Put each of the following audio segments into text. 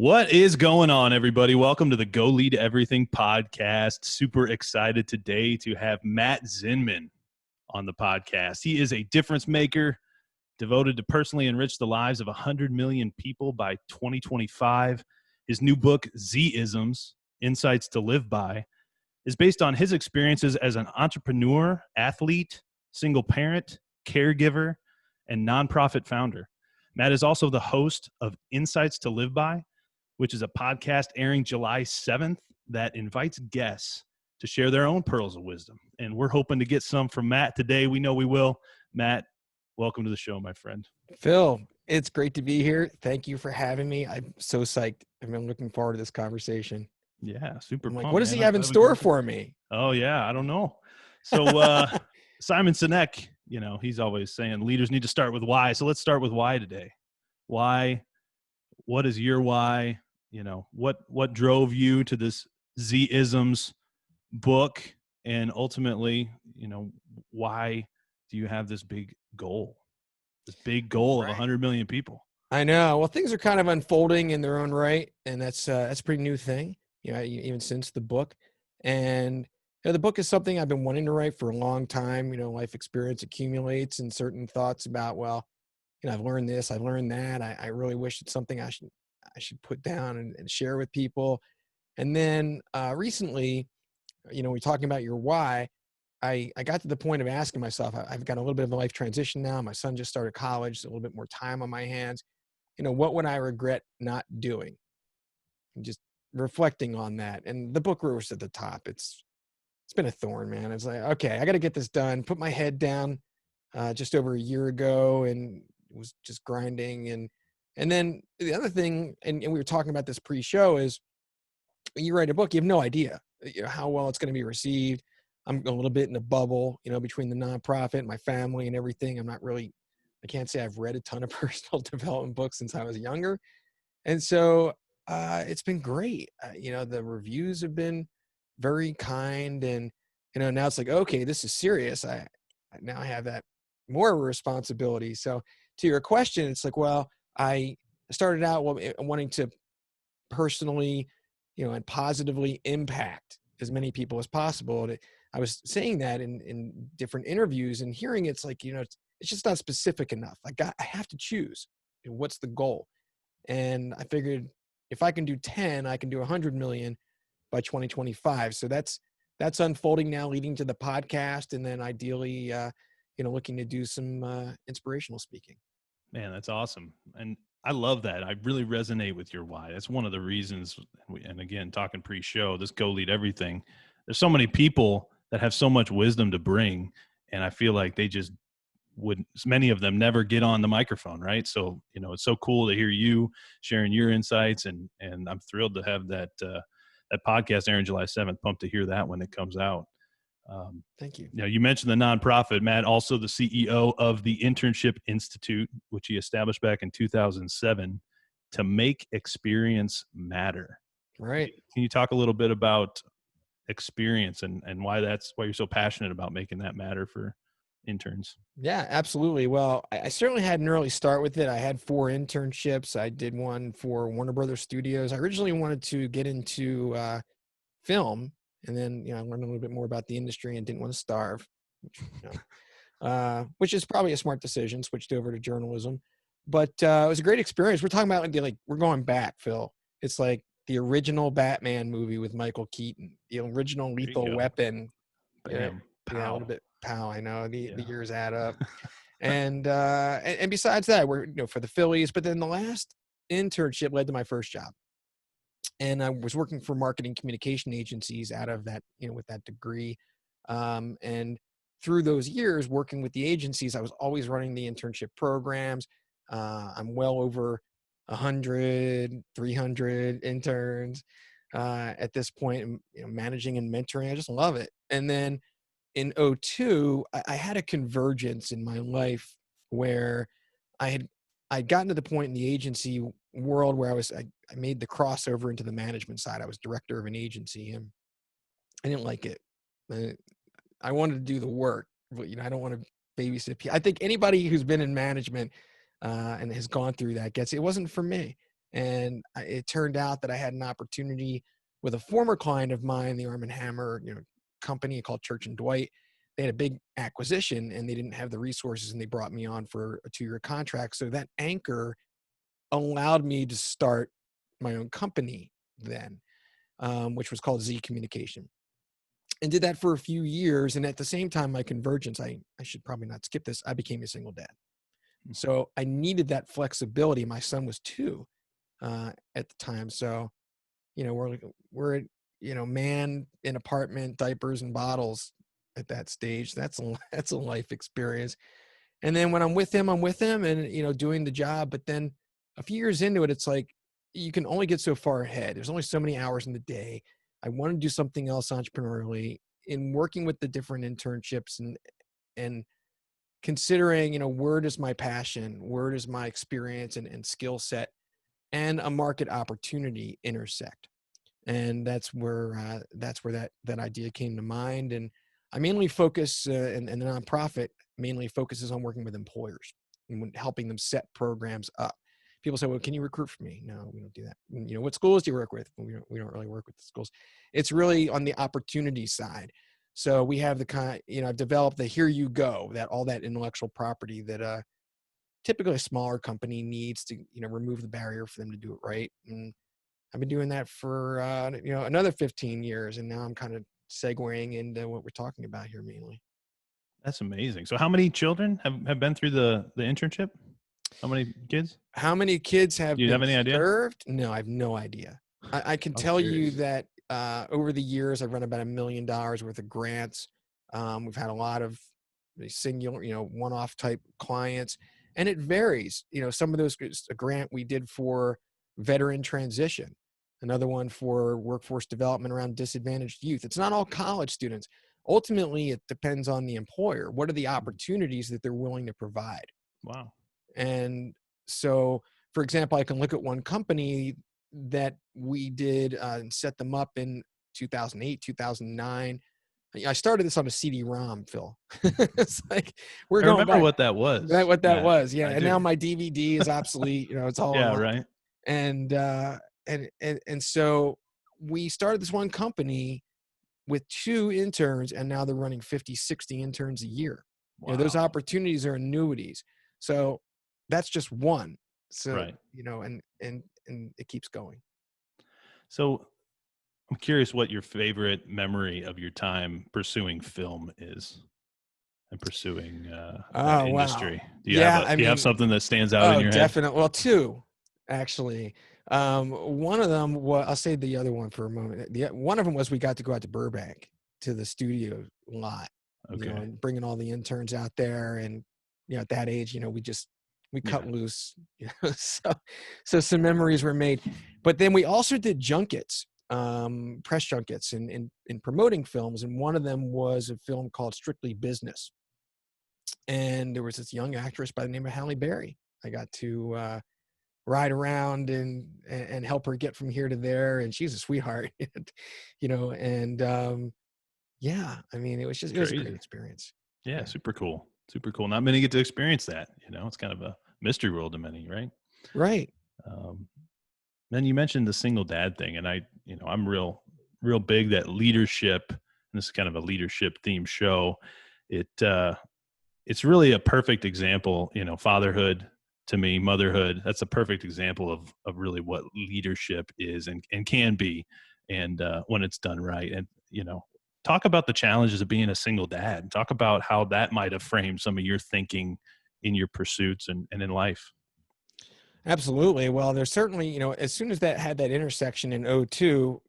What is going on, everybody? Welcome to the Go Lead Everything podcast. Super excited today to have Matt Zinman on the podcast. He is a difference maker devoted to personally enrich the lives of 100 million people by 2025. His new book, Z-isms, Insights to Live By, is based on his experiences as an entrepreneur, athlete, single parent, caregiver, and nonprofit founder. Matt is also the host of Insights to Live By, which is a podcast airing July 7th that invites guests to share their own pearls of wisdom. And we're hoping to get some from Matt today. We know we will. Matt, welcome to the show, my friend. Phil, it's great to be here. Thank you for having me. I'm so psyched. I've been looking forward to this conversation. Yeah, super I'm like, pumped, what does man. he have in store for me? Oh, yeah, I don't know. So Simon Sinek, he's always saying leaders need to start with why. So let's start with why today. Why? What is your why? What drove you to this Z-isms book, and ultimately, why do you have this big goal of 100 million people? I know. Well, things are kind of unfolding in their own right, and that's a pretty new thing, even since the book. And the book is something I've been wanting to write for a long time. Life experience accumulates, and certain thoughts about, I've learned this, I've learned that. I really wish it's something I should put down and share with people. And then recently, we're talking about your why. I got to the point of asking myself, I've got a little bit of a life transition now. My son just started college, so a little bit more time on my hands. What would I regret not doing? And just reflecting on that. And the book was at the top. It's been a thorn, man. It's like, okay, I got to get this done. Put my head down just over a year ago and was just grinding. And then the other thing, and we were talking about this pre-show, is when you write a book, you have no idea how well it's going to be received. I'm a little bit in a bubble, between the nonprofit, my family, and everything. I can't say I've read a ton of personal development books since I was younger. And so it's been great. The reviews have been very kind, and, now it's like, okay, this is serious. I now have that more responsibility. So to your question, it's like, well, I started out wanting to personally, and positively impact as many people as possible. And I was saying that in different interviews and hearing it's like, it's just not specific enough. I have to choose what's the goal. And I figured if I can do 10, I can do 100 million by 2025. So that's unfolding now, leading to the podcast. And then ideally, looking to do some inspirational speaking. Man, that's awesome. And I love that. I really resonate with your why. That's one of the reasons, and again, talking pre-show, this Go Lead Everything, there's so many people that have so much wisdom to bring, and I feel like they just many of them never get on the microphone, right? So, it's so cool to hear you sharing your insights, and I'm thrilled to have that podcast airing July 7th. Pumped to hear that when it comes out. Thank you. You mentioned the nonprofit, Matt, also the CEO of the Internship Institute, which he established back in 2007 to make experience matter. Right. Can you talk a little bit about experience and why you're so passionate about making that matter for interns? Yeah, absolutely. Well, I certainly had an early start with it. I had 4 internships. I did one for Warner Brothers Studios. I originally wanted to get into film, and then I learned a little bit more about the industry and didn't want to starve, which is probably a smart decision. Switched over to journalism, but it was a great experience. We're talking about we're going back, Phil. It's like the original Batman movie with Michael Keaton, the original Lethal Weapon. Bam. Yeah, a little bit. Pow, I know the years add up. and besides that, we're for the Phillies. But then the last internship led to my first job. And I was working for marketing communication agencies out of that, with that degree. And through those years working with the agencies, I was always running the internship programs. I'm well over 100, 300 interns at this point, managing and mentoring. I just love it. And then in 2002, I had a convergence in my life where I'd gotten to the point in the agency world where I made the crossover into the management side. I was director of an agency, and I didn't like it. I wanted to do the work, but I don't want to babysit people. I think anybody who's been in management and has gone through that gets it. It wasn't for me. And it turned out that I had an opportunity with a former client of mine, the Arm & Hammer, company called Church and Dwight. They had a big acquisition and they didn't have the resources, and they brought me on for a 2-year contract. So that anchor allowed me to start my own company then, which was called Z Communication, and did that for a few years. And at the same time, my convergence, I should probably not skip this, I became a single dad. So I needed that flexibility. My son was 2 at the time. So, we're man in apartment, diapers and bottles at that stage. That's a life experience. And then when I'm with him and, doing the job. But then a few years into it, it's like, you can only get so far ahead. There's only so many hours in the day. I want to do something else entrepreneurially, in working with the different internships and considering, where does my passion, where does my experience and skill set and a market opportunity intersect. And that's where that idea came to mind. And I mainly focus, and the nonprofit mainly focuses on working with employers and helping them set programs up. People say, well, can you recruit for me? No, we don't do that. What schools do you work with? Well, we don't really work with the schools. It's really on the opportunity side. So we have the kind, I've developed the here you go, that all that intellectual property that typically a smaller company needs to, remove the barrier for them to do it right. And I've been doing that for, another 15 years. And now I'm kind of segueing into what we're talking about here mainly. That's amazing. So how many children have been through the internship? How many kids? How many kids have Do you been have any idea? served? No, I have no idea. I can tell you that over the years, I've run about $1 million worth of grants. We've had a lot of singular, one-off type clients, and it varies. Some of those, a grant we did for veteran transition, another one for workforce development around disadvantaged youth. It's not all college students. Ultimately, it depends on the employer. What are the opportunities that they're willing to provide? Wow. And so, for example, I can look at one company that we did and set them up in 2008, 2009. I started this on a CD-ROM, Phil. It's like I remember what that was. What that Matt. was, yeah. I And do. now my DVD is obsolete. It's all Yeah, online. right. And so we started this one company with 2 interns, and now they're running 50, 60 interns a year. Wow. Those opportunities are annuities. So that's just one. So, Right. and it keeps going. So I'm curious what your favorite memory of your time pursuing film is and pursuing that industry. Wow. Do you have something that stands out in your head? Definitely. Well, 2 actually. One of them was, I'll say the other one for a moment. One of them was we got to go out to Burbank to the studio lot, Okay. and bringing all the interns out there. And, at that age, we cut loose. So some memories were made. But then we also did junkets, press junkets in promoting films. And one of them was a film called Strictly Business. And there was this young actress by the name of Halle Berry. I got to ride around and help her get from here to there, and she's a sweetheart. And yeah, I mean, it was a great experience. Yeah, super cool. Not many get to experience that. It's kind of a mystery world to many, right? Right. Then you mentioned the single dad thing, and I'm real big that leadership, and this is kind of a leadership themed show. It's really a perfect example, fatherhood to me, motherhood. That's a perfect example of really what leadership is and can be. And when it's done right. And, talk about the challenges of being a single dad. Talk about how that might have framed some of your thinking in your pursuits and in life. Absolutely. Well, there's certainly, as soon as that had that intersection in 2002,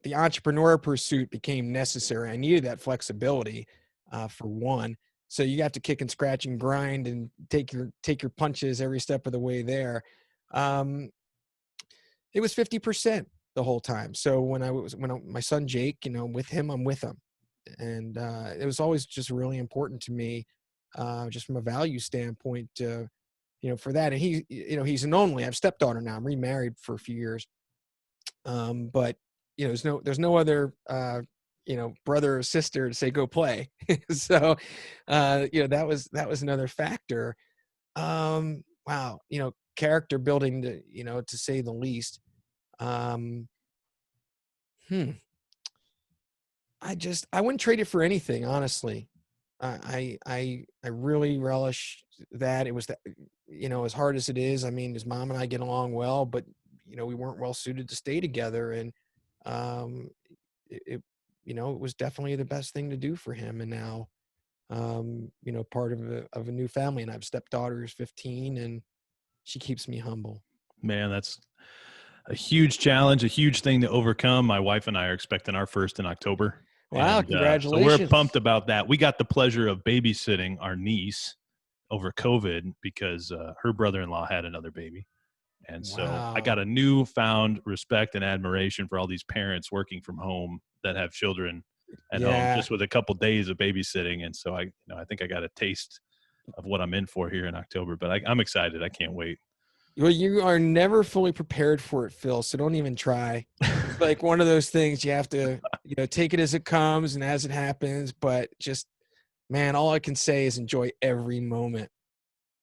the entrepreneur pursuit became necessary. I needed that flexibility for one. So you have to kick and scratch and grind and take your punches every step of the way there. It was 50% the whole time. So my son Jake, with him, I'm with him. And it was always just really important to me, just from a value standpoint, for that. And he's an only. I have a stepdaughter now. I'm remarried for a few years. But there's no other brother or sister to say go play. So that was another factor. Wow, character building to say the least. Um, hmm. I wouldn't trade it for anything, honestly. I really relish that. It was that, as hard as it is. I mean, his mom and I get along well, but we weren't well suited to stay together, and um, it it was definitely the best thing to do for him. And now, part of a new family, and I have a stepdaughter who's 15, and she keeps me humble. Man, that's a huge challenge, a huge thing to overcome. My wife and I are expecting our first in October. Wow, So we're congratulations. pumped about that. We got the pleasure of babysitting our niece over COVID because her brother-in-law had another baby. And so I got Wow. a newfound respect and admiration for all these parents working from home that have children at home Yeah. just with a couple days of babysitting. And so I think I got a taste of what I'm in for here in October, but I'm excited. I can't wait. Well, you are never fully prepared for it, Phil, so don't even try. It's like one of those things you have to, take it as it comes and as it happens, but just, man, all I can say is enjoy every moment.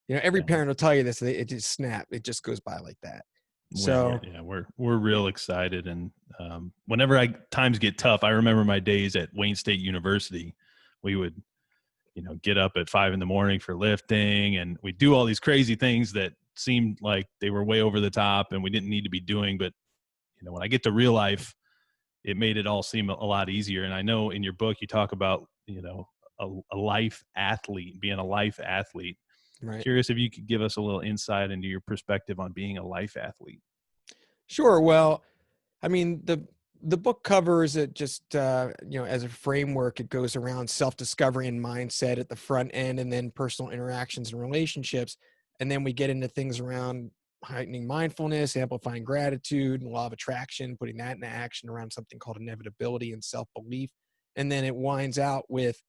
Every Yeah. parent will tell you this, it just snap. It just goes by like that. So, We're real excited. And whenever times get tough, I remember my days at Wayne State University. We would, get up at 5 a.m. for lifting, and we do all these crazy things that seemed like they were way over the top and we didn't need to be doing. But, when I get to real life, it made it all seem a lot easier. And I know in your book, you talk about, a life athlete, being a life athlete. right. Curious if you could give us a little insight into your perspective on being a life athlete. Sure. Well, I mean, the book covers it just as a framework. It goes around self-discovery and mindset at the front end, and then personal interactions and relationships, and then we get into things around heightening mindfulness, amplifying gratitude, and law of attraction, putting that into action around something called inevitability and self-belief, and then it winds out with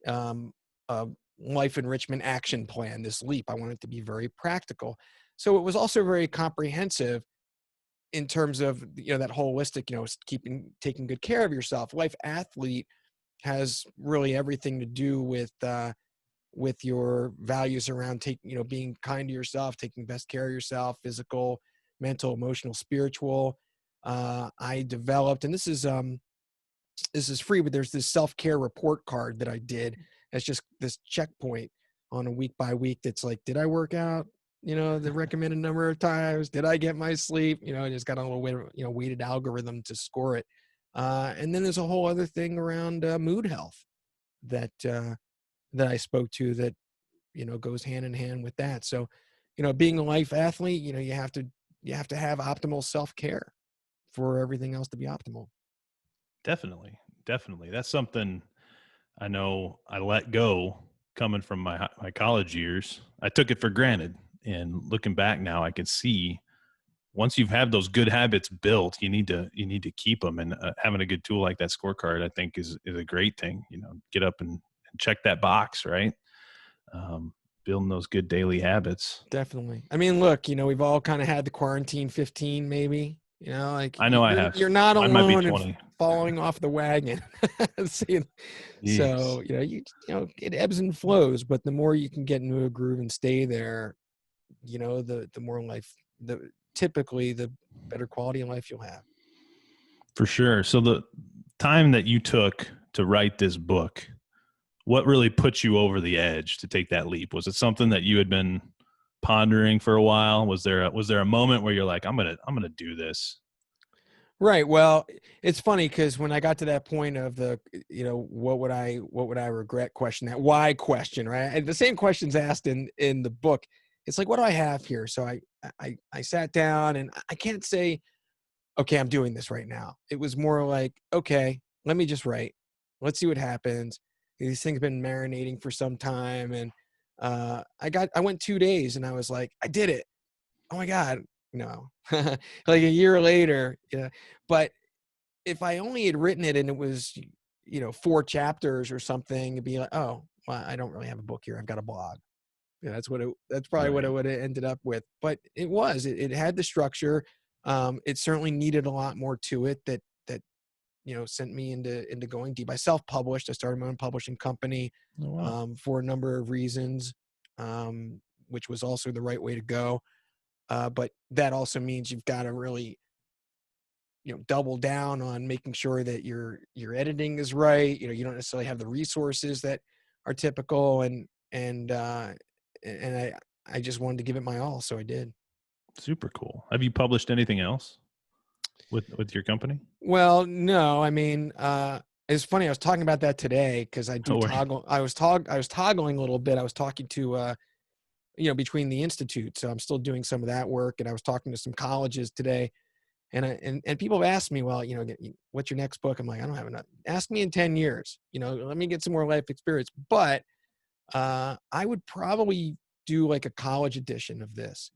a life enrichment action plan. This leap, I want it to be very practical. So it was also very comprehensive in terms of that holistic, taking good care of yourself. Life athlete has really everything to do with your values around being kind to yourself, taking best care of yourself, physical, mental, emotional, spiritual. I developed, and this is free, but there's this self-care report card that I did. It's just this checkpoint on a week by week. That's like, did I work out? The recommended number of times. Did I get my sleep? I just got a little weighted algorithm to score it. And then there's a whole other thing around mood health that that I spoke to that goes hand in hand with that. So, being a life athlete, you have to have optimal self-care for everything else to be optimal. Definitely. That's something I know I let go coming from my college years. I took it for granted, and looking back now, I can see once you've had those good habits built, you need to keep them. And having a good tool like that scorecard, I think, is a great thing. Get up and check that box, right? Building those good daily habits. Definitely. I mean, look, we've all kind of had the quarantine 15, maybe, like I know I have. you're not Mine might be alone in 20. falling off the wagon. So, Jeez. it ebbs and flows, but the more you can get into a groove and stay there, the more life, typically the better quality of life you'll have. For sure. So the time that you took to write this book, what really put you over the edge to take that leap? Was it something that you had been pondering for a while? Was there a moment where you're like, I'm gonna do this? Right. Well, it's funny because when I got to that point of the, what would I regret question, that why question, right? And the same questions asked in the book. It's like, what do I have here? So I sat down, and I can't say, okay, I'm doing this right now. It was more like, okay, let me just write. Let's see what happens. These things have been marinating for some time, and I went 2 days, and I was like, I did it. Oh my God, no. Like a year later, but if I only had written it and it was, 4 chapters or something, it'd be like, oh, well, I don't really have a book here. I've got a blog. That's probably what it Right. would have ended up with. But it had the structure. It certainly needed a lot more to it that sent me into going deep. I self-published. I started my own publishing company Oh, wow. for a number of reasons, which was also the right way to go. But that also means you've got to really, double down on making sure that your editing is right. You don't necessarily have the resources that are typical, and I just wanted to give it my all, so I did. Super cool. Have you published anything else with your company? Well, no, I mean, it's funny. I was talking about that today because I do Oh, toggle. I was toggling a little bit. I was talking to, between the institute. So I'm still doing some of that work, and I was talking to some colleges today, and people have asked me, well, what's your next book? I'm like, I don't have enough. Ask me in 10 years. Let me get some more life experience. But I would probably do like a college edition of this.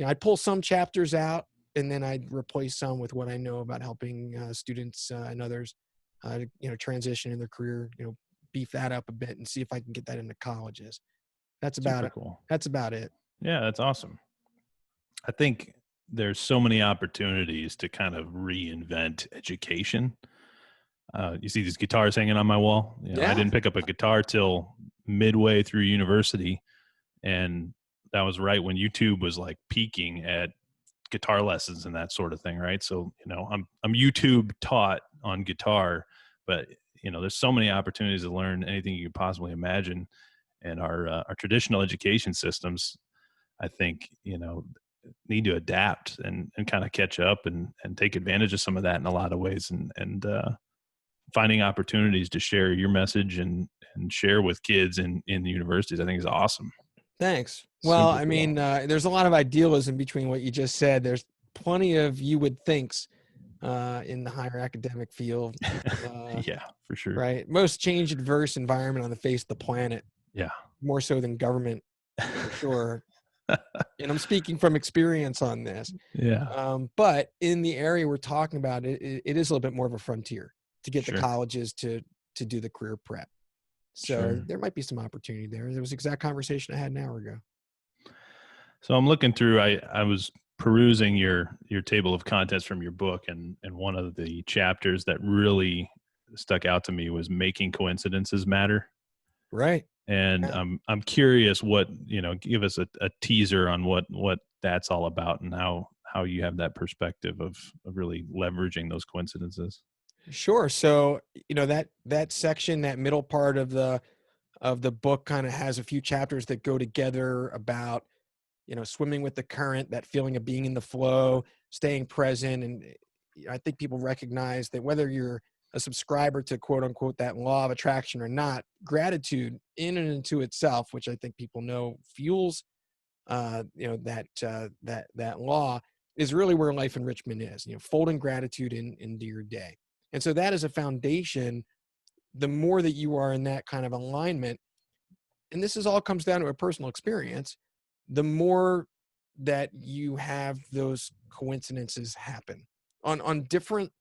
I'd pull some chapters out, and then I'd replace some with what I know about helping students and others, transition in their career. Beef that up a bit and see if I can get that into colleges. That's about super it. cool. That's about it. Yeah, that's awesome. I think there's so many opportunities to kind of reinvent education. You see these guitars hanging on my wall. I Yeah. didn't pick up a guitar till midway through university, and that was right when YouTube was like peaking at guitar lessons and that sort of thing, right? So I'm YouTube taught on guitar, but there's so many opportunities to learn anything you could possibly imagine, and our traditional education systems, I think, need to adapt and kind of catch up and take advantage of some of that in a lot of ways, and finding opportunities to share your message and share with kids in the universities, I think is awesome. Thanks. Well, Super I cool. mean, there's a lot of idealism between what you just said. There's plenty of you would thinks in the higher academic field, Yeah, for sure. right? Most change adverse environment on the face of the planet, Yeah. more so than government, for sure. And I'm speaking from experience on this. Yeah, But in the area we're talking about, it is a little bit more of a frontier to get the sure. colleges to do the career prep. So Sure. there might be some opportunity there. There was the exact conversation I had an hour ago. So I'm looking through. I was perusing your table of contents from your book, and one of the chapters that really stuck out to me was making coincidences matter. Right. And Yeah. I'm curious what give us a teaser on what that's all about, and how you have that perspective of really leveraging those coincidences. Sure. So, that section, that middle part of the book kind of has a few chapters that go together about, swimming with the current, that feeling of being in the flow, staying present. And I think people recognize that whether you're a subscriber to quote unquote that law of attraction or not, gratitude in and into itself, which I think people know fuels that law, is really where life enrichment is, folding gratitude into your day. And so that is a foundation. The more that you are in that kind of alignment, and this is all comes down to a personal experience, the more that you have those coincidences happen on different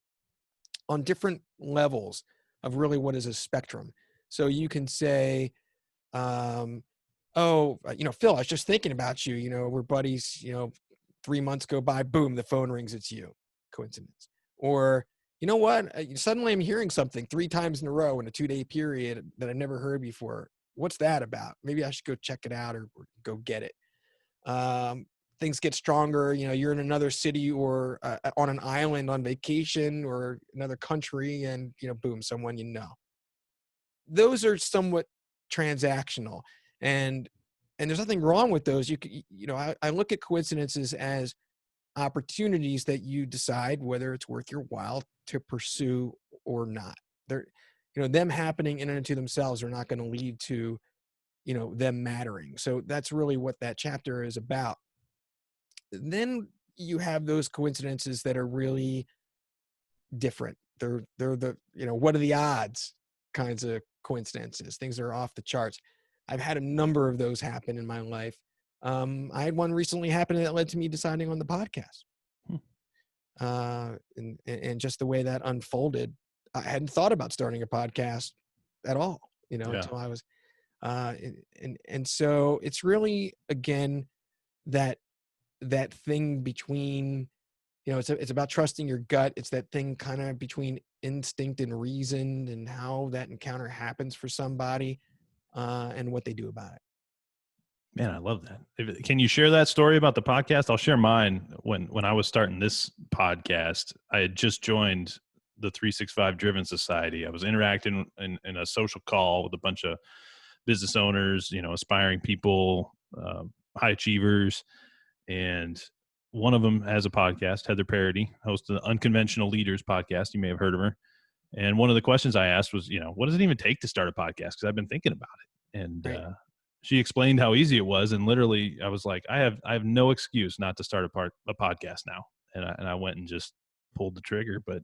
levels of really what is a spectrum. So you can say, um, oh, Phil, I was just thinking about you. We're buddies. 3 months go by, boom, the phone rings. It's you. Coincidence. Or you know what? Suddenly I'm hearing something 3 times in a row in a 2-day period that I never heard before. What's that about? Maybe I should go check it out or go get it. Things get stronger. You're in another city or on an island on vacation or another country, and boom, someone those are somewhat transactional, and there's nothing wrong with those. I look at coincidences as opportunities that you decide whether it's worth your while to pursue or not. They're them happening in and to themselves are not going to lead to them mattering. So that's really what that chapter is about. Then you have those coincidences that are really different. They're the what are the odds kinds of coincidences, things that are off the charts. I've had a number of those happen in my life. I had one recently happen that led to me deciding on the podcast. Hmm. And just the way that unfolded, I hadn't thought about starting a podcast at all, Yeah. until I was, and so it's really, again, that thing between, it's about trusting your gut. It's that thing kind of between instinct and reason, and how that encounter happens for somebody, and what they do about it. Man, I love that. Can you share that story about the podcast? I'll share mine. When I was starting this podcast, I had just joined the 365 Driven Society. I was interacting in a social call with a bunch of business owners, aspiring people, high achievers, and one of them has a podcast. Heather Parody hosts the Unconventional Leaders podcast. You may have heard of her. And one of the questions I asked was, what does it even take to start a podcast? Because I've been thinking about it. And Right. she explained how easy it was. And literally, I was like, I have no excuse not to start a podcast now. And I went and just pulled the trigger. But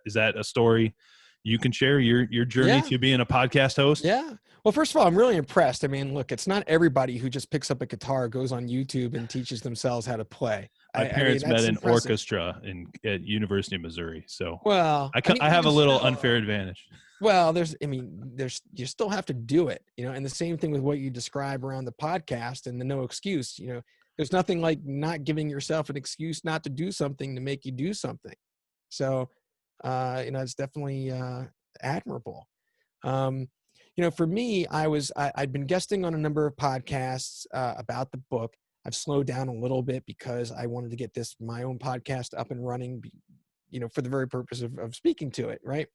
is that a story you can share, your journey Yeah. to being a podcast host? Yeah. Well, first of all, I'm really impressed. I mean, look, it's not everybody who just picks up a guitar, goes on YouTube, and teaches themselves how to play. My I mean, parents met that's in impressive. orchestra at University of Missouri, so Well, I mean, I have a even little so, unfair advantage. well, you still have to do it, and the same thing with what you describe around the podcast and the no excuse, there's nothing like not giving yourself an excuse not to do something to make you do something. So, it's definitely admirable. Um, for me, I'd been guesting on a number of podcasts about the book. I've slowed down a little bit because I wanted to get my own podcast up and running, for the very purpose of speaking to it. Right.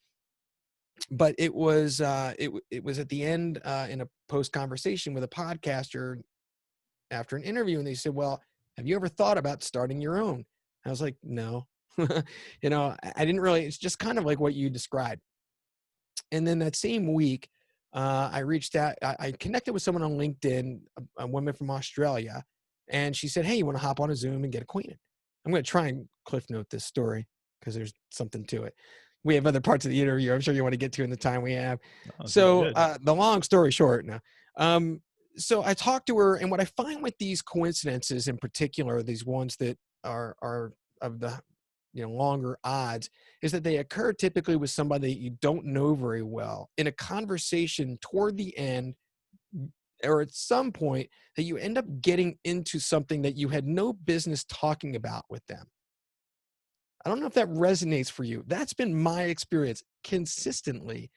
But it was it was at the end in a post conversation with a podcaster after an interview, and they said, "Well, have you ever thought about starting your own?" I was like, "No." I didn't really. It's just kind of like what you described. And then that same week, I reached out. I connected with someone on LinkedIn, a woman from Australia, and she said, "Hey, you want to hop on a Zoom and get acquainted?" I'm going to try and cliff note this story because there's something to it. We have other parts of the interview I'm sure you want to get to in the time we have. Oh, this is So good. the long story short now. So I talked to her, and what I find with these coincidences in particular, these ones that are of the longer odds, is that they occur typically with somebody that you don't know very well in a conversation toward the end or at some point that you end up getting into something that you had no business talking about with them. I don't know if that resonates for you. That's been my experience consistently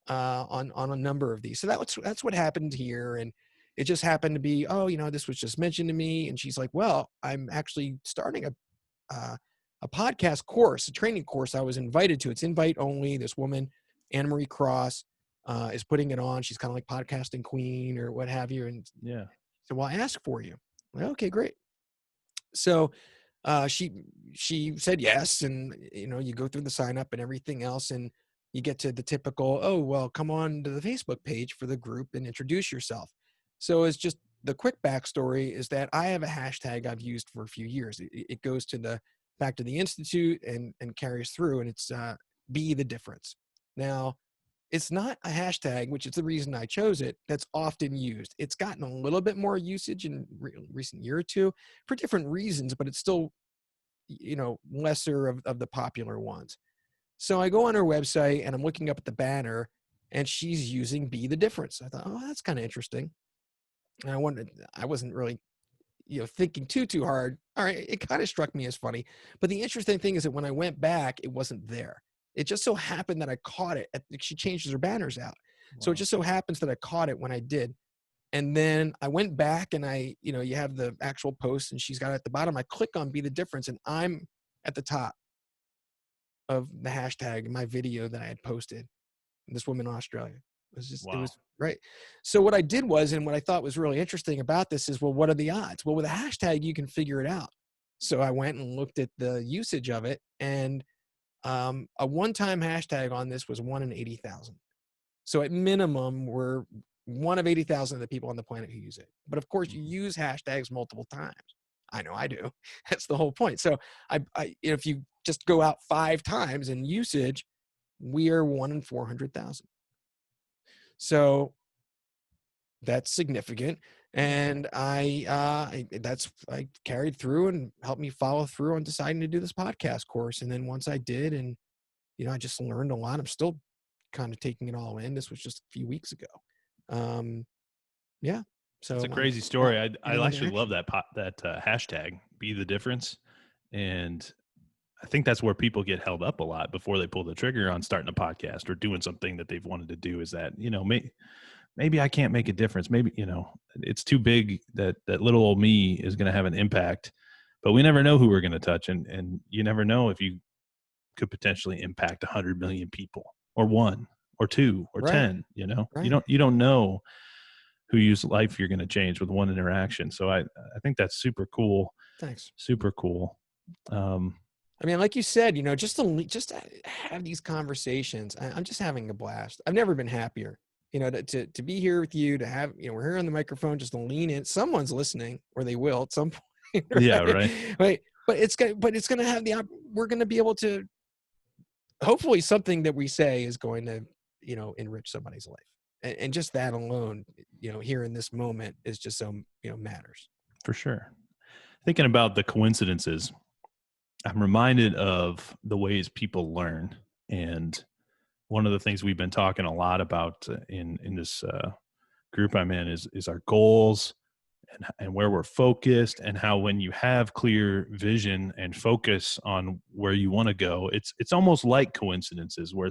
on a number of these. So that's what happened here, and it just happened to be, oh, this was just mentioned to me, and she's like, well, I'm actually starting a podcast course, a training course I was invited to. It's invite only. This woman, Anne Marie Cross, is putting it on. She's kind of like podcasting queen or what have you. And Yeah. so, well, I ask for you. Well, okay, great. So she said yes, and you go through the sign up and everything else, and you get to the typical, oh well, come on to the Facebook page for the group and introduce yourself. So it's just the quick backstory is that I have a hashtag I've used for a few years. It goes to the back to the institute and carries through, and it's be the difference. Now, it's not a hashtag, which is the reason I chose it, that's often used. It's gotten a little bit more usage in recent year or two for different reasons, but it's still, lesser of the popular ones. So I go on her website and I'm looking up at the banner, and she's using be the difference. I thought, oh, that's kind of interesting. And I wasn't really, thinking too hard. All right. It kind of struck me as funny, but the interesting thing is that when I went back, it wasn't there. It just so happened that I caught it. She changes her banners out. So it Wow. just so happens that I caught it when I did. And then I went back and you have the actual post and she's got it at the bottom. I click on be the difference and I'm at the top of the hashtag, my video that I had posted. This woman in Australia. It Wow. was right. So what I did was, and what I thought was really interesting about this is, well, what are the odds? Well, with a hashtag, you can figure it out. So I went and looked at the usage of it, and a one-time hashtag on this was 1 in 80,000. So at minimum, we're one of 80,000 of the people on the planet who use it. But of course, you use hashtags multiple times. I know I do. That's the whole point. So if you just go out 5 times in usage, we are 1 in 400,000. So that's significant. And I carried through and helped me follow through on deciding to do this podcast course. And then once I did, and I just learned a lot. I'm still kind of taking it all in. This was just a few weeks ago. Yeah. It's So a I'm crazy now story. I getting into actually love action. that hashtag be the difference. And I think that's where people get held up a lot before they pull the trigger on starting a podcast or doing something that they've wanted to do, is that, maybe maybe I can't make a difference. Maybe, it's too big that little old me is going to have an impact, but we never know who we're going to touch. And you never know if you could potentially impact 100 million people, or one or two or Right. 10, you Right. don't know whose life you're going to change with one interaction. So I think that's super cool. Thanks. Super cool. I mean, like you said, just to have these conversations, I'm just having a blast. I've never been happier, to be here with you, to have, we're here on the microphone, just to lean in. Someone's listening, or they will at some point. Right? Yeah. Right. Right. But it's going to have we're going to be able to, hopefully something that we say is going to, enrich somebody's life. And just that alone, here in this moment is just so, matters. For sure. Thinking about the coincidences, I'm reminded of the ways people learn. And one of the things we've been talking a lot about in this group I'm in is our goals and where we're focused, and how when you have clear vision and focus on where you want to go, it's almost like coincidences where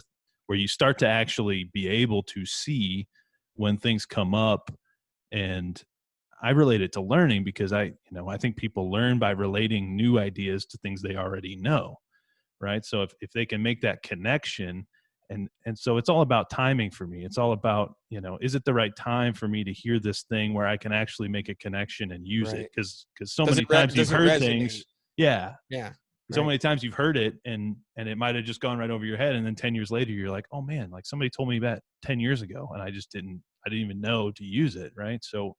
you start to actually be able to see when things come up. And I relate it to learning because I think people learn by relating new ideas to things they already know, right? So if they can make that connection, and so it's all about timing for me. It's all about, is it the right time for me to hear this thing where I can actually make a connection and use it? Right. Because so many times you've heard things. Yeah. Yeah. So many times you've heard it and it might have just gone right over your head. And then 10 years later, you're like, oh man, like somebody told me that 10 years ago and I didn't even know to use it. Right. So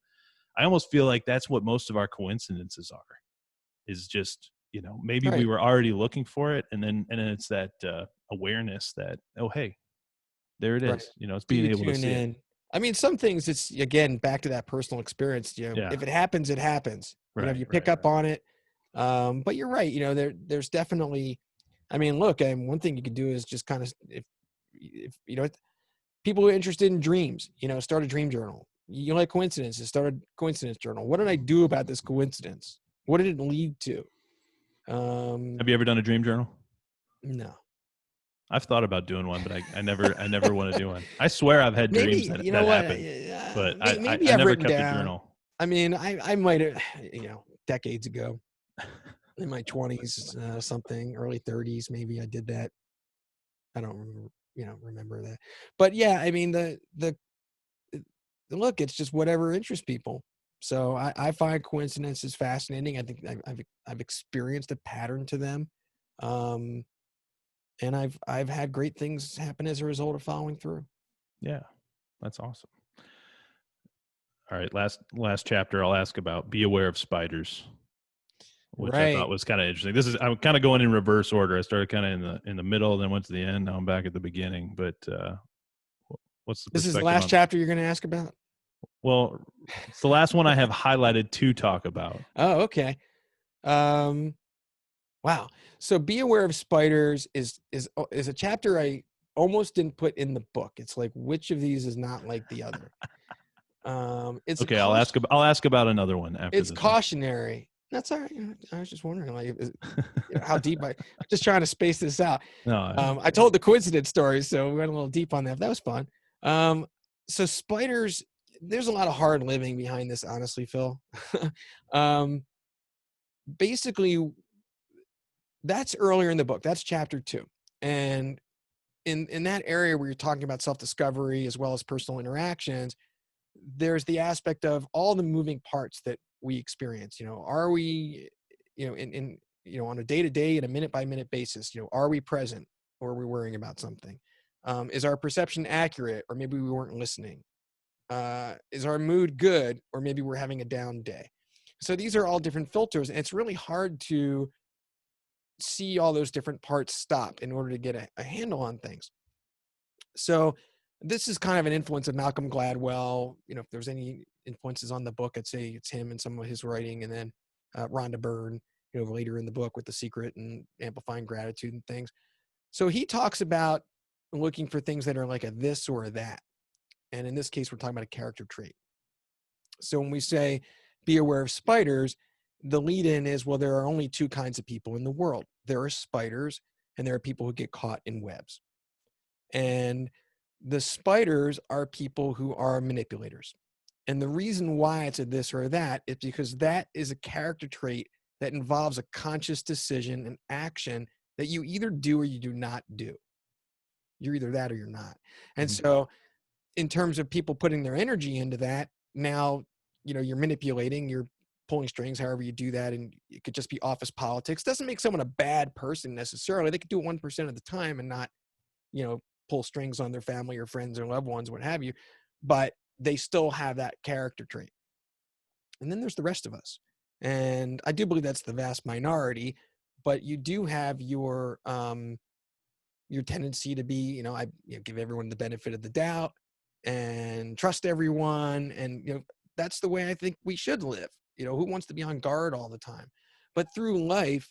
I almost feel like that's what most of our coincidences are, is just, maybe we Right. were already looking for it. And then it's that awareness that, oh, hey, there it Right. is. It's Do being you able to tune see it. in? I mean, some things, it's, again, back to that personal experience, Yeah. if it happens, it happens, Right. you pick up on it. But you're right. There's definitely, I mean, look, and one thing you could do is just kind of, if people who are interested in dreams, start a dream journal. You like coincidences, start a coincidence journal. What did I do about this coincidence? What did it lead to? Have you ever done a dream journal? No. I've thought about doing one, but I never want to do one. I swear I've had dreams Maybe, that what? happen, but Maybe I I've never written kept a down. journal. I mean, I might have, decades ago, in my 20s, something, early 30s, maybe I did that. I don't remember that. But yeah, I mean, the look, it's just whatever interests people. So I find coincidences fascinating. I think I've experienced a pattern to them. And I've had great things happen as a result of following through. Yeah, that's awesome. All right, last chapter I'll ask about: be aware of spiders, which I thought Right. was kind of interesting. I'm kind of going in reverse order. I started kind of in the middle, then went to the end. Now I'm back at the beginning. But what's the This is the perspective last on? chapter you're going to ask about? Well, it's the last one I have highlighted to talk about. Oh, okay. Wow. So be aware of spiders is a chapter I almost didn't put in the book. It's like, which of these is not like the other? It's Okay, I'll ask about another one after it's this one. cautionary. That's all right. I was just wondering, like, how deep just trying to space this out. No, I told the coincidence story, so we went a little deep on that. That was fun. So spiders, there's a lot of hard living behind this, honestly, Phil. Basically, that's earlier in the book. That's chapter 2. And in that area where you're talking about self-discovery as well as personal interactions, there's the aspect of all the moving parts that we experience. Are we, in on a day-to-day and a minute-by-minute basis, are we present, or are we worrying about something? Is our perception accurate, or maybe we weren't listening? Is our mood good, or maybe we're having a down day? So these are all different filters, and it's really hard to see all those different parts stop in order to get a handle on things. So this is kind of an influence of Malcolm Gladwell. If there's any influences on the book, I'd say it's him and some of his writing, and then Rhonda Byrne, later in the book with The Secret and Amplifying Gratitude and things. So he talks about looking for things that are like a this or a that. And in this case, we're talking about a character trait. So when we say be aware of spiders, the lead in is, well, there are only two kinds of people in the world. There are spiders, and there are people who get caught in webs. And The spiders are people who are manipulators. And the reason why it's a this or that is because that is a character trait that involves a conscious decision and action that you either do or you do not do. You're either that or you're not. And Mhm. so in terms of people putting their energy into that, now, you're manipulating, you're pulling strings, however you do that. And it could just be office politics. Doesn't make someone a bad person necessarily. They could do it 1% of the time and not, you know, pull strings on their family or friends or loved ones, what have you. But they still have that character trait. And then there's the rest of us. And I do believe that's the vast minority, but you do have your tendency to be, give everyone the benefit of the doubt and trust everyone. And, that's the way I think we should live. Who wants to be on guard all the time? But through life,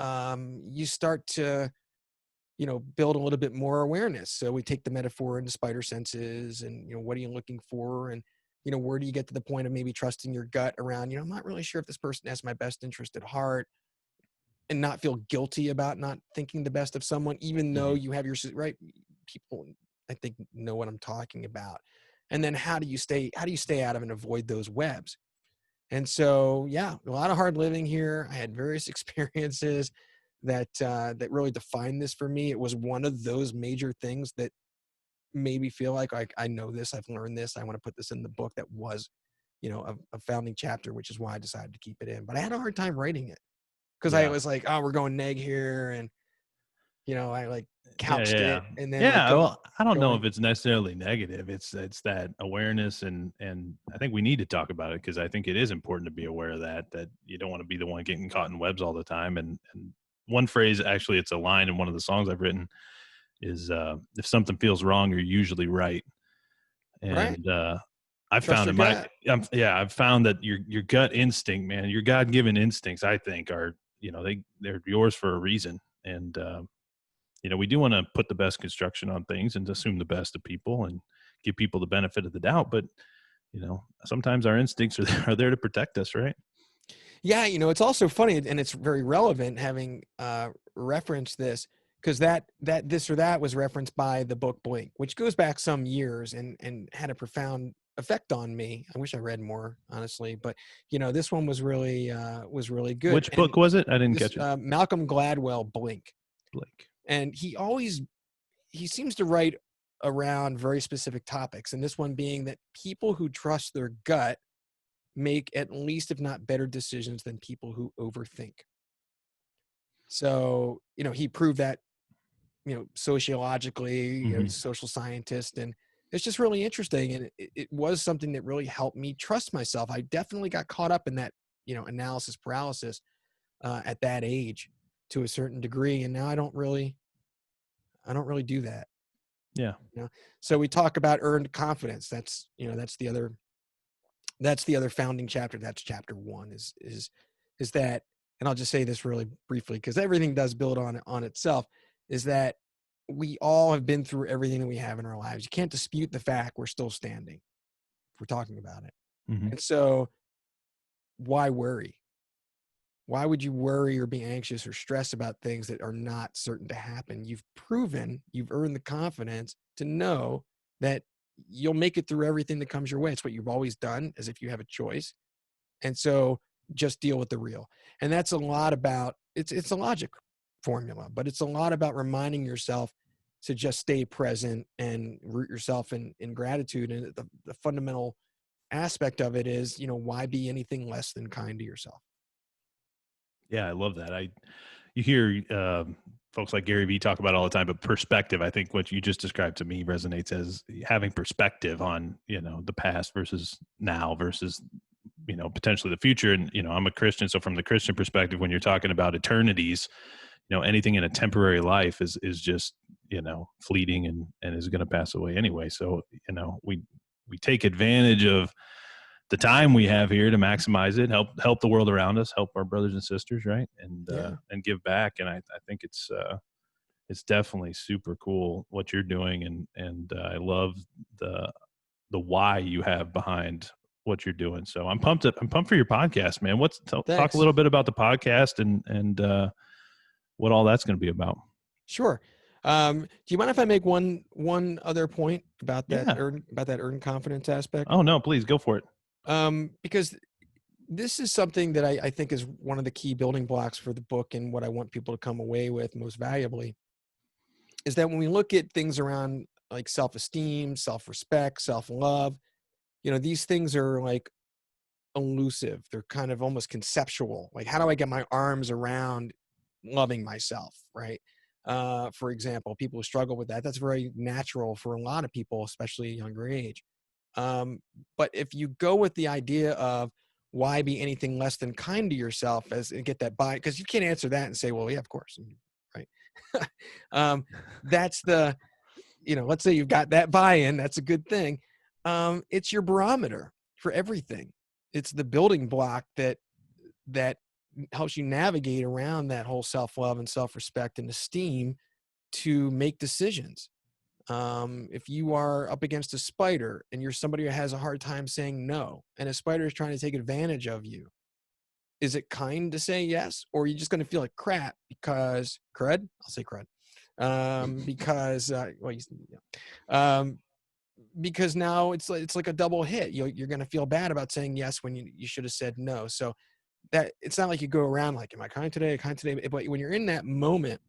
you start to, build a little bit more awareness. So we take the metaphor into spider senses and, what are you looking for? And, where do you get to the point of maybe trusting your gut around, I'm not really sure if this person has my best interest at heart, and not feel guilty about not thinking the best of someone, even though Mhm. you have your right people, I think, know what I'm talking about. And then how do you stay out of and avoid those webs? And so, yeah, a lot of hard living here. I had various experiences that really defined this for me. It was one of those major things that made me feel like I know this, I've learned this, I want to put this in the book. That was, a founding chapter, which is why I decided to keep it in. But I had a hard time writing it because I Yeah. was like, oh, we're going neg here, and I like Yeah, couched yeah, it and then like yeah. Well, I don't know going if it's necessarily negative. It's that awareness, and I think we need to talk about it because I think it is important to be aware of that you don't want to be the one getting caught in webs all the time. And one phrase, actually, it's a line in one of the songs I've written, is if something feels wrong, you're usually right. right. And I Trust found your that gut. I've found that your gut instinct, man, your God given instincts, I think, are they're yours for a reason. And we do want to put the best construction on things and assume the best of people and give people the benefit of the doubt. But, sometimes our instincts are there to protect us, right? Yeah, it's also funny, and it's very relevant having referenced this, because that this or that was referenced by the book Blink, which goes back some years and had a profound effect on me. I wish I read more, honestly, but this one was really good. Which And book was it? I didn't this catch it. Malcolm Gladwell, Blink. Blake. And he seems to write around very specific topics, and this one being that people who trust their gut make at least, if not better, decisions than people who overthink. So, he proved that, sociologically, Hmm. social scientist, and it's just really interesting. And it was something that really helped me trust myself. I definitely got caught up in that, analysis paralysis at that age to a certain degree. And now I don't really do that. Yeah. So we talk about earned confidence. That's the other founding chapter. That's chapter 1 is that, and I'll just say this really briefly because everything does build on itself, is that we all have been through everything that we have in our lives. You can't dispute the fact we're still standing if we're talking about it. Hmm. And so why worry? Why would you worry or be anxious or stress about things that are not certain to happen? You've earned the confidence to know that you'll make it through everything that comes your way. It's what you've always done, as if you have a choice. And so just deal with the real. And that's a lot about, it's a logic formula, but it's a lot about reminding yourself to just stay present and root yourself in gratitude. And the fundamental aspect of it is, why be anything less than kind to yourself? Yeah, I love that. You hear folks like Gary Vee talk about it all the time, but perspective, I think what you just described to me resonates as having perspective on, the past versus now versus, potentially the future. And, I'm a Christian. So from the Christian perspective, when you're talking about eternities, anything in a temporary life is just, fleeting and is going to pass away anyway. So, we take advantage of the time we have here to maximize it, help the world around us, help our brothers and sisters, right, Yeah. and give back. And I think it's definitely super cool what you're doing, and I love the the why you have behind what you're doing. So I'm pumped. I'm pumped for your podcast, man. Talk a Thanks. little bit about the podcast and what all that's going to be about. Sure. Do you mind if I make one other point about Yeah. that earned confidence aspect? Oh no, please go for it. Because this is something that I think is one of the key building blocks for the book, and what I want people to come away with most valuably is that when we look at things around like self-esteem, self-respect, self-love, these things are like elusive. They're kind of almost conceptual. Like, how do I get my arms around loving myself, right? For example, people who struggle with that, that's very natural for a lot of people, especially at a younger age. Um, but if you go with the idea of why be anything less than kind to yourself as and get that buy, because you can't answer that and say, well, yeah, of course, right? um, that's the, let's say you've got that buy-in, that's a good thing. It's your barometer for everything. It's the building block that helps you navigate around that whole self-love and self-respect and esteem to make decisions. If you are up against a spider and you're somebody who has a hard time saying no, and a spider is trying to take advantage of you, is it kind to say yes, or are you just going to feel like crap because crud? I'll say crud. Because well, um, because now it's like a double hit. You're going to feel bad about saying yes when you should have said no. So that it's not like you go around like, am I kind today? Kind today? But when you're in that moment,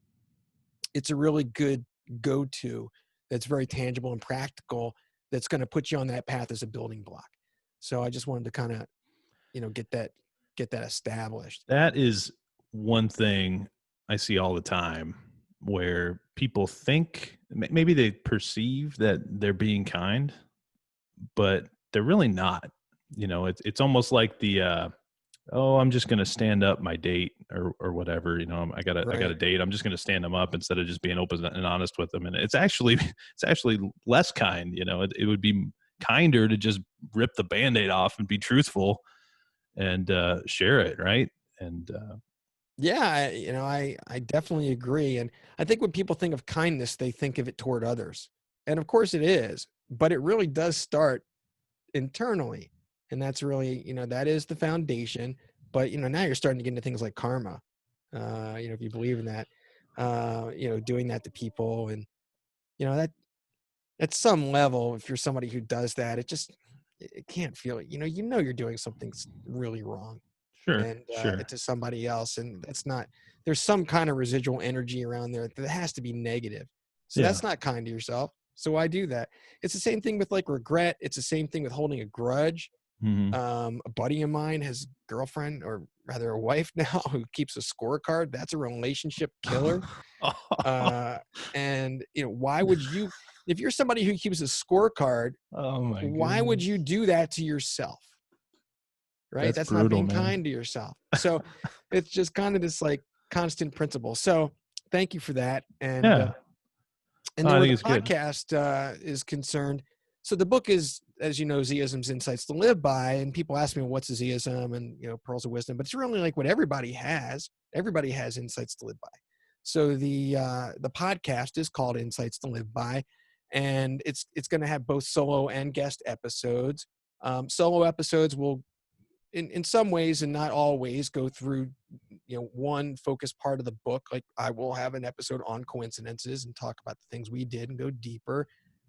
it's a really good go-to that's very tangible and practical, that's going to put you on that path as a building block. So I just wanted to kind of, get that established. That is one thing I see all the time where people think maybe they perceive that they're being kind, but they're really not. It's almost like the oh, I'm just going to stand up my date or whatever. I got a Right. date. I'm just going to stand them up instead of just being open and honest with them. And it's actually it's actually less kind. It would be kinder to just rip the Band-Aid off and be truthful and share it, right? And Yeah, I definitely agree. And I think when people think of kindness, they think of it toward others. And of course it is, but it really does start internally. And that's really, that is the foundation. But, now you're starting to get into things like karma. If you believe in that, doing that to people, and, that at some level, if you're somebody who does that, it can't feel it. You're doing something really wrong, sure, and sure, to somebody else, and that's not. There's some kind of residual energy around there that has to be negative. So yeah, that's not kind to yourself. So why do that? It's the same thing with like regret. It's the same thing with holding a grudge. hmm A buddy of mine has a girlfriend, or rather a wife now, who keeps a scorecard. That's a relationship killer. Uh, and why would you, if you're somebody who keeps a scorecard, oh my why would you goodness, do that to yourself? Right? that's That's not brutal, being man. kind to yourself. So it's just kind of this like constant principle. So thank you for that. Yeah, And oh, then I where think the it's good. podcast is concerned, so the book is, as you know, Z-isms, Insights to Live By. And people ask me, what's a Z-ism, and pearls of wisdom, but it's really like what everybody has. Everybody has insights to live by. So the podcast is called Insights to Live By, and it's going to have both solo and guest episodes. Solo episodes will, in some ways and not always, go through one focused part of the book. Like, I will have an episode on coincidences and talk about the things we did and go deeper,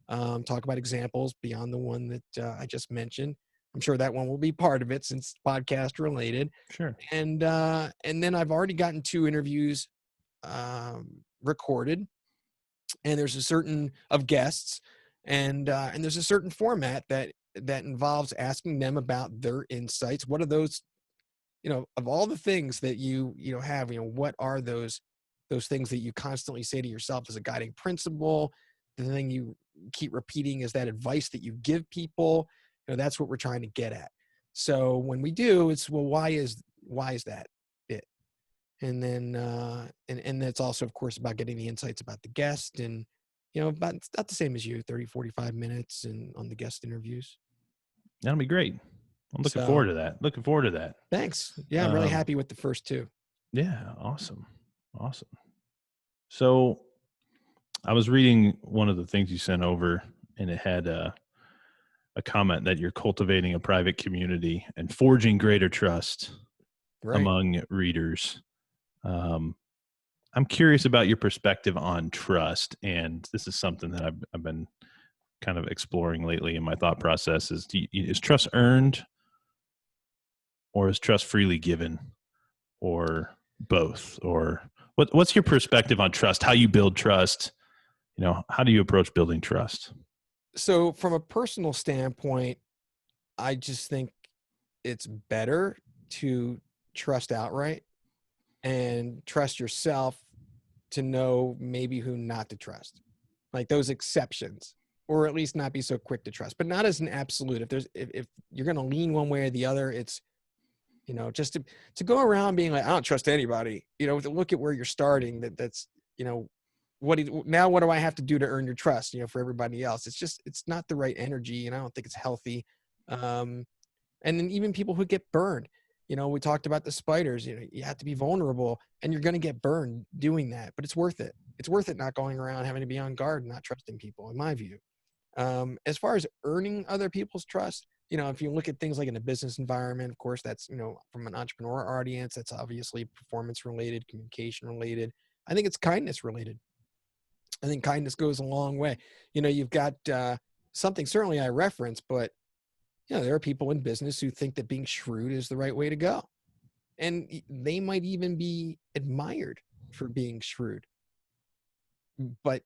talk about examples beyond the one that I just mentioned. I'm sure that one will be part of it since it's podcast related. Sure. And then I've already gotten 2 interviews recorded, and there's a certain of guests, and there's a certain format that involves asking them about their insights. What are those, of all the things that you have, what are those things that you constantly say to yourself as a guiding principle, the thing you keep repeating is that advice that you give people. That's what we're trying to get at. So when we do, it's, well, why is that it? And then and that's also, of course, about getting the insights about the guest, and about, it's not the same as you, 30-45 minutes and on the guest interviews. That'll be great. I'm looking So forward to that. Looking forward to that. thanks. Yeah, I'm really Um, happy with the first 2. yeah, awesome. Awesome. So I was reading one of the things you sent over, and it had a comment that you're cultivating a private community and forging greater trust Right. among readers. Um, I'm curious about your perspective on trust, and this is something that I've been kind of exploring lately in my thought process. Is trust earned, or is trust freely given, or both? Or what's your perspective on trust? How you build trust? How do you approach building trust? So from a personal standpoint, I just think it's better to trust outright and trust yourself to know maybe who not to trust, like those exceptions, or at least not be so quick to trust, but not as an absolute. If you're going to lean one way or the other, it's, just to go around being like, I don't trust anybody, to look at where you're starting, that's, what do I have to do to earn your trust, for everybody else? It's not the right energy. And I don't think it's healthy. And then even people who get burned, we talked about the spiders, you have to be vulnerable and you're going to get burned doing that, but it's worth it. It's worth it not going around having to be on guard and not trusting people, in my view. As far as earning other people's trust, if you look at things like in a business environment, of course, that's, from an entrepreneur audience, that's obviously performance related, communication related. I think it's kindness related. I think kindness goes a long way. You've got something certainly I reference, but there are people in business who think that being shrewd is the right way to go. And they might even be admired for being shrewd. But,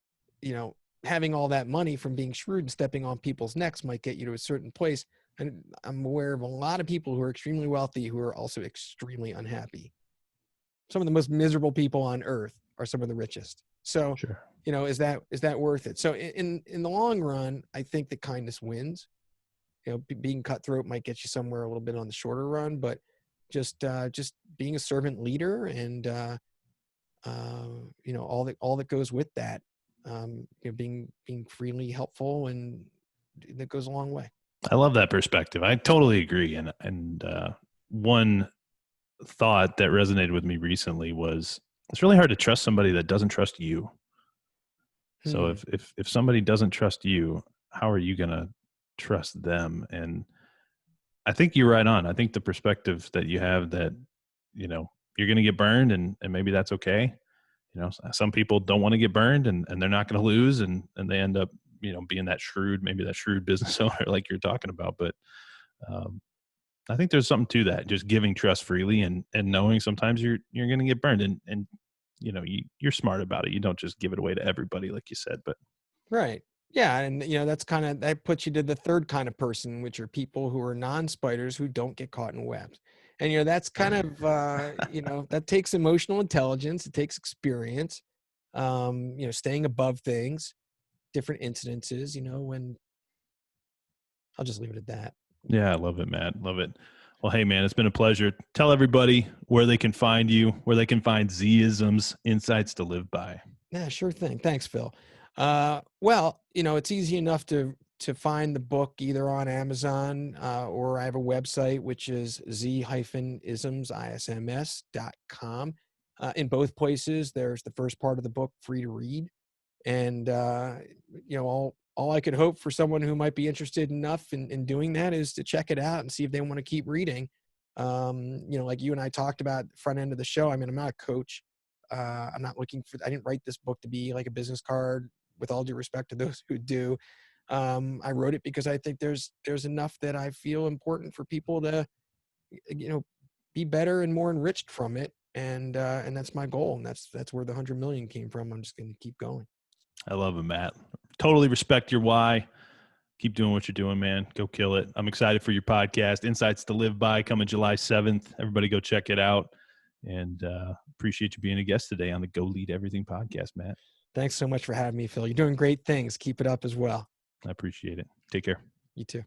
having all that money from being shrewd and stepping on people's necks might get you to a certain place. And I'm aware of a lot of people who are extremely wealthy who are also extremely unhappy. Some of the most miserable people on earth are some of the richest. So, Sure. is that worth it? So in the long run, I think that kindness wins. Being cutthroat might get you somewhere a little bit on the shorter run, but just being a servant leader and all that goes with that, being freely helpful, and that goes a long way. I love that perspective. I totally agree. And one thought that resonated with me recently was it's really hard to trust somebody that doesn't trust you. So if somebody doesn't trust you, how are you going to trust them? And I think you're right on. I think the perspective that you have that, you're going to get burned and maybe that's okay. Some people don't want to get burned and they're not going to lose and they end up, being that shrewd business owner like you're talking about. But I think there's something to that, just giving trust freely and knowing sometimes you're going to get burned and you're smart about it. You don't just give it away to everybody, like you said, but. Right. Yeah. And, that's that puts you to the third kind of person, which are people who are non-spiders who don't get caught in webs. And, that's kind of, that takes emotional intelligence. It takes experience, staying above things, different incidences, when I'll just leave it at that. Yeah, I love it, Matt. Love it. Well, hey, man, it's been a pleasure. Tell everybody where they can find you, where they can find Z-isms, insights to live by. Yeah, sure thing. Thanks, Phil. Well, it's easy enough to find the book either on Amazon or I have a website, which is z-isms.com. In both places, there's the first part of the book free to read. And, all I could hope for someone who might be interested enough in doing that is to check it out and see if they want to keep reading. Like you and I talked about front end of the show. I mean, I'm not a coach. I'm not I didn't write this book to be like a business card, with all due respect to those who do. I wrote it because I think there's enough that I feel important for people to, be better and more enriched from it. And that's my goal. And that's where the 100 million came from. I'm just going to keep going. I love it, Matt. Totally respect your why. Keep doing what you're doing, man. Go kill it. I'm excited for your podcast, Insights to Live By, coming July 7th. Everybody go check it out. And appreciate you being a guest today on the Go Lead Everything podcast, Matt. Thanks so much for having me, Phil. You're doing great things. Keep it up as well. I appreciate it. Take care. You too.